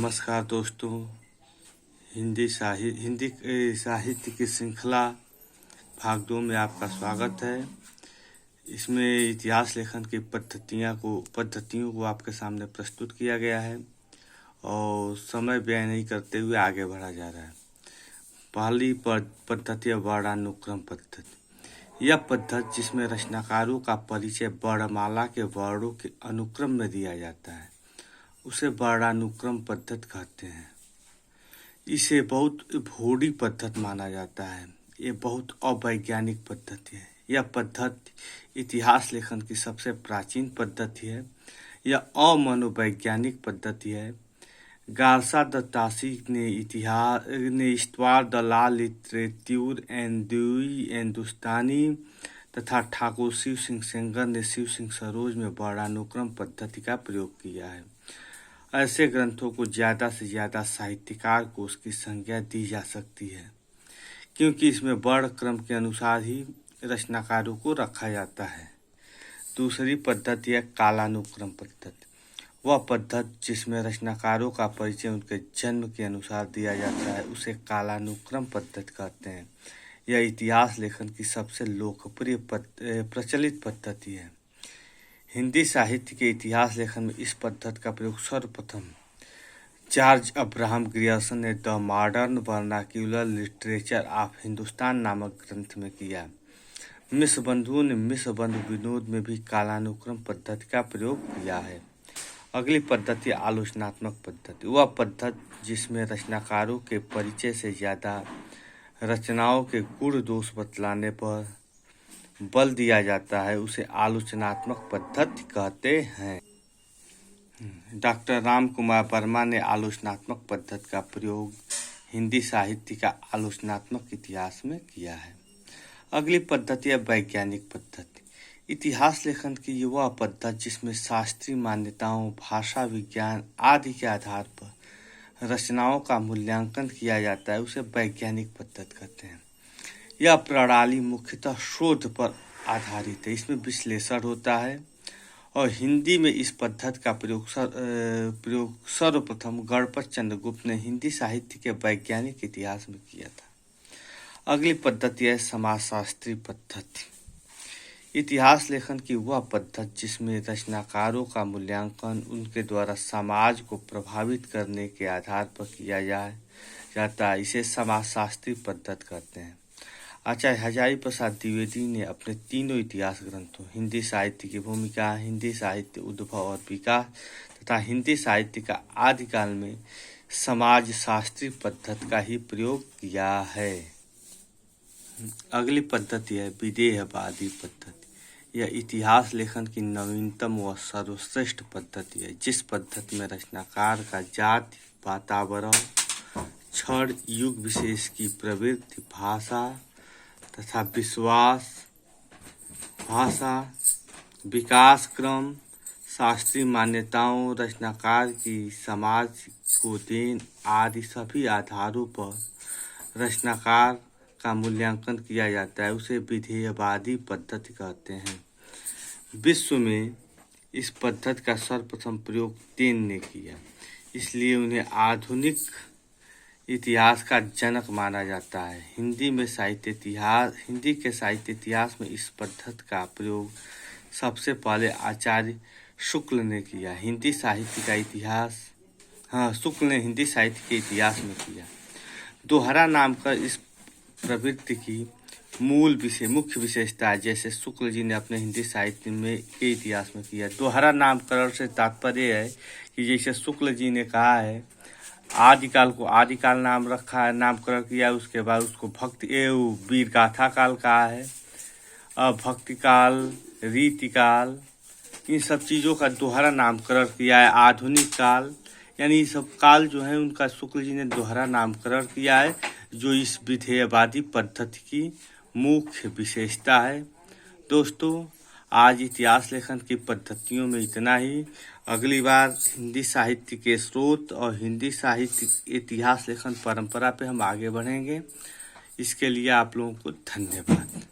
नमस्कार दोस्तों। हिंदी साहित्य की श्रृंखला भाग 2 में आपका स्वागत है। इसमें इतिहास लेखन की पद्धतियों को आपके सामने प्रस्तुत किया गया है और समय व्यय नहीं करते हुए आगे बढ़ा जा रहा है। पहली पद्धति है वर्णानुक्रम पद्धति। यह पद्धति जिसमें रचनाकारों का परिचय वर्णमाला के वर्णों के अनुक्रम में दिया जाता है उसे वर्णानुक्रम पद्धति कहते हैं। इसे बहुत भोड़ी पद्धति माना जाता है। ये बहुत अवैज्ञानिक पद्धति है। यह पद्धति इतिहास लेखन की सबसे प्राचीन पद्धति है। यह अमनोवैज्ञानिक पद्धति है। गार्सा द तासी ने इस्त्वार द ला लिटरेट्यूर एंडुई हिंदुस्तानी तथा ठाकुर शिव सिंह सेंगर ने शिव सिंह सरोज में वर्णानुक्रम पद्धति का प्रयोग किया है। ऐसे ग्रंथों को ज़्यादा से ज़्यादा साहित्यकार को उसकी संज्ञा दी जा सकती है क्योंकि इसमें वर्ण क्रम के अनुसार ही रचनाकारों को रखा जाता है। दूसरी पद्धति है कालानुक्रम पद्धति। वह पद्धति जिसमें रचनाकारों का परिचय उनके जन्म के अनुसार दिया जाता है उसे कालानुक्रम पद्धति कहते हैं। यह इतिहास लेखन की सबसे लोकप्रिय प्रचलित पद्धति है। हिंदी साहित्य के इतिहास लेखन में इस पद्धति का प्रयोग सर्वप्रथम जॉर्ज अब्राहम ग्रियर्सन ने the modern vernacular literature of Hindustan नामक ग्रंथ में किया। मिश्र बंधुओं ने मिश्र बंधु विनोद में भी कालानुक्रम पद्धति का प्रयोग किया है। अगली पद्धति आलोचनात्मक पद्धति। वह पद्धति जिसमें रचनाकारों के परिचय से ज़्यादा रचनाओं के गुण दोष बतलाने पर बल दिया जाता है उसे आलोचनात्मक पद्धति कहते हैं। डॉक्टर राम कुमार वर्मा ने आलोचनात्मक पद्धति का प्रयोग हिंदी साहित्य का आलोचनात्मक इतिहास में किया है। अगली पद्धति है वैज्ञानिक पद्धति। इतिहास लेखन की वह पद्धति जिसमें शास्त्रीय मान्यताओं, भाषा विज्ञान आदि के आधार पर रचनाओं का मूल्यांकन किया जाता है उसे वैज्ञानिक पद्धति कहते हैं। यह प्रणाली मुख्यतः शोध पर आधारित है। इसमें विश्लेषण होता है और हिंदी में इस पद्धति का प्रयोग सर्वप्रथम गणपत चंद्र गुप्त ने हिंदी साहित्य के वैज्ञानिक इतिहास में किया था। अगली पद्धति है समाजशास्त्री पद्धति। इतिहास लेखन की वह पद्धति जिसमें रचनाकारों का मूल्यांकन उनके द्वारा समाज को प्रभावित करने के आधार पर किया जाता है इसे समाजशास्त्री पद्धति कहते हैं। आचार्य हजारी प्रसाद द्विवेदी ने अपने तीनों इतिहास ग्रंथों हिंदी साहित्य की भूमिका, हिंदी साहित्य उद्भव और विकास तथा हिंदी साहित्य का आदिकाल में समाज शास्त्रीय पद्धति का ही प्रयोग किया है। अगली पद्धति है विदेहवादी पद्धति। यह इतिहास लेखन की नवीनतम व सर्वश्रेष्ठ पद्धति है जिस पद्धति में रचनाकार का जाति, वातावरण, क्षण, युग विशेष की प्रवृत्ति, भाषा तथा विकास क्रम, शास्त्रीय मान्यताओं, रचनाकार की समाज को देन आदि सभी आधारों पर रचनाकार का मूल्यांकन किया जाता है उसे विधेयवादी पद्धति कहते हैं। विश्व में इस पद्धति का सर्वप्रथम प्रयोग टेन ने किया, इसलिए उन्हें आधुनिक इतिहास का जनक माना जाता है। हिंदी के साहित्य इतिहास में इस पद्धति का प्रयोग सबसे पहले आचार्य शुक्ल ने किया। शुक्ल ने हिंदी साहित्य के इतिहास में किया। दोहरा नाम का इस प्रवृत्ति की मुख्य विशेषता है जैसे शुक्ल जी ने अपने हिंदी साहित्य के इतिहास में किया। दोहरा नामकरण से तात्पर्य है कि जैसे शुक्ल जी ने कहा है आदिकाल को आदिकाल नाम रखा है, नामकरण किया, उसके बाद उसको वीर गाथा काल कहा है, भक्ति काल, रीति काल, इन सब चीज़ों का दोहरा नामकरण किया है। आधुनिक काल यानी ये सब काल जो है उनका शुक्ल जी ने दोहरा नामकरण किया है जो इस विधेयवादी पद्धति की मुख्य विशेषता है। दोस्तों, आज इतिहास लेखन की पद्धतियों में इतना ही। अगली बार हिंदी साहित्य के स्रोत और हिंदी साहित्य इतिहास लेखन परंपरा पे हम आगे बढ़ेंगे। इसके लिए आप लोगों को धन्यवाद।